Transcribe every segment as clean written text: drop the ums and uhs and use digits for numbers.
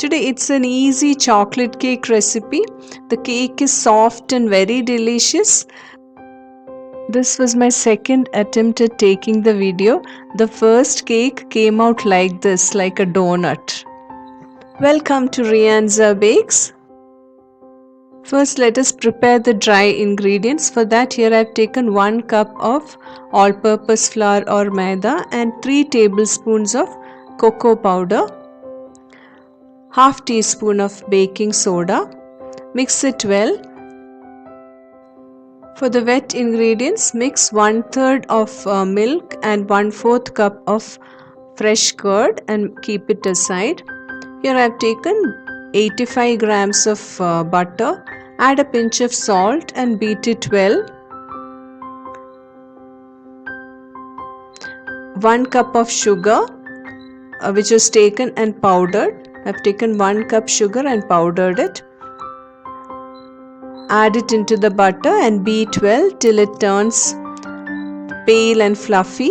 Today it's an easy chocolate cake recipe. The cake is soft and very delicious. This was my second attempt at taking the video. The first cake came out like this, like a donut. Welcome to Rianza Bakes. First, let us prepare the dry ingredients. For that, here I have taken 1 cup of all-purpose flour or maida and 3 tablespoons of cocoa powder, half teaspoon of baking soda. Mix it well. For the wet ingredients, mix 1/3 of milk and 1/4 cup of fresh curd and keep it aside. Here I have taken 85 grams of butter. Add a pinch of salt and beat it well. 1 cup of sugar which was taken and powdered. I have taken 1 cup sugar and powdered it. Add it into the butter and beat well till it turns pale and fluffy.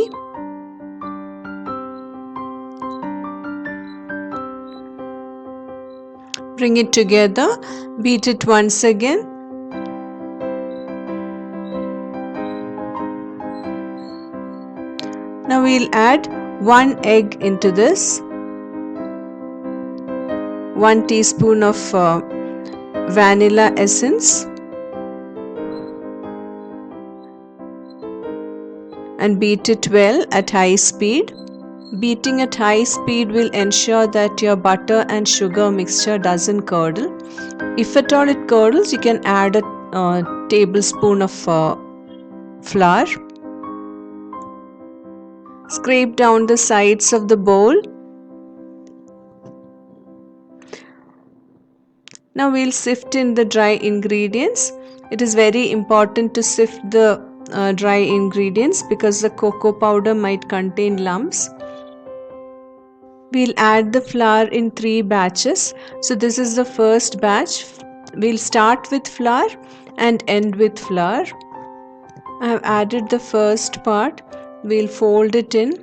Bring it together, beat it once again. Now we'll add 1 egg into this, 1 teaspoon of vanilla essence, and beat it well at high speed. Beating at high speed will ensure that your butter and sugar mixture doesn't curdle. If at all it curdles, you can add a tablespoon of flour. Scrape down the sides of the bowl. Now we'll sift in the dry ingredients. It is very important to sift the dry ingredients because the cocoa powder might contain lumps. We'll add the flour in 3 batches. So this is the first batch. We'll start with flour and end with flour. I have added the first part. We'll fold it in.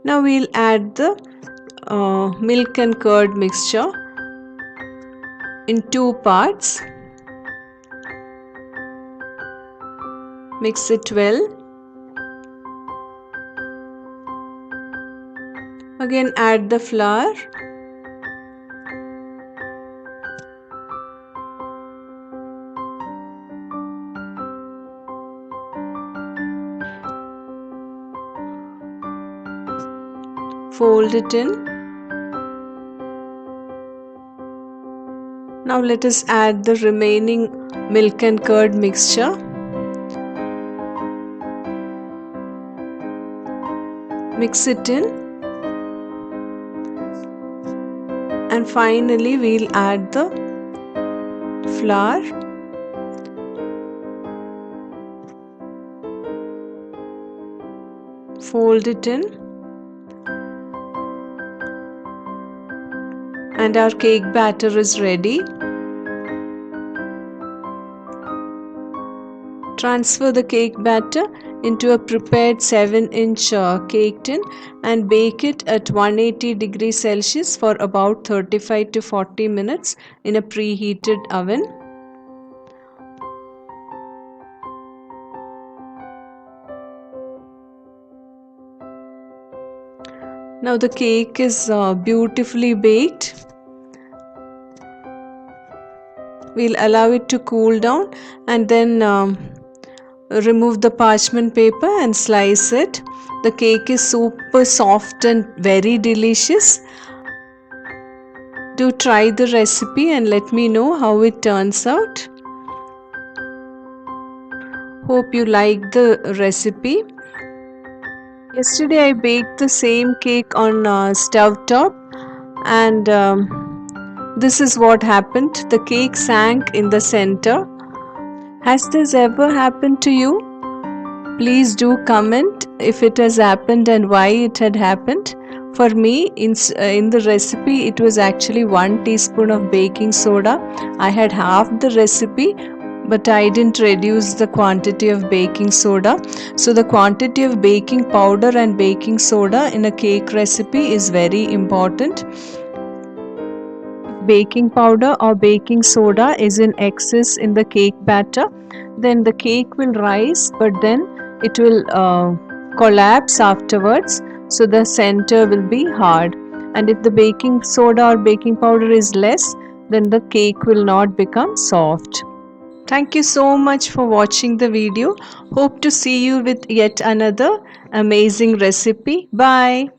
Now we'll add the milk and curd mixture in 2 parts. Mix it well. Again add the flour. Fold it in. Now let us add the remaining milk and curd mixture. Mix it in. And finally we'll add the flour. Fold it in. And our cake batter is ready. Transfer the cake batter into a prepared 7-inch cake tin and bake it at 180 degrees Celsius for about 35 to 40 minutes in a preheated oven. Now the cake is beautifully baked. We'll allow it to cool down and then remove the parchment paper and slice it. The cake is super soft and very delicious. Do try the recipe and let me know how it turns out. Hope you like the recipe. Yesterday I baked the same cake on stove top and this is what happened. The cake sank in the center. Has this ever happened to you? Please do comment if it has happened and why it had happened. For me, in the recipe, it was actually 1 teaspoon of baking soda. I had half the recipe, but I didn't reduce the quantity of baking soda. So the quantity of baking powder and baking soda in a cake recipe is very important. Baking powder or baking soda is in excess in the cake batter, then the cake will rise, but then it will collapse afterwards, so the center will be hard. And if the baking soda or baking powder is less, then the cake will not become soft. Thank you so much for watching the video. Hope to see you with yet another amazing recipe. Bye.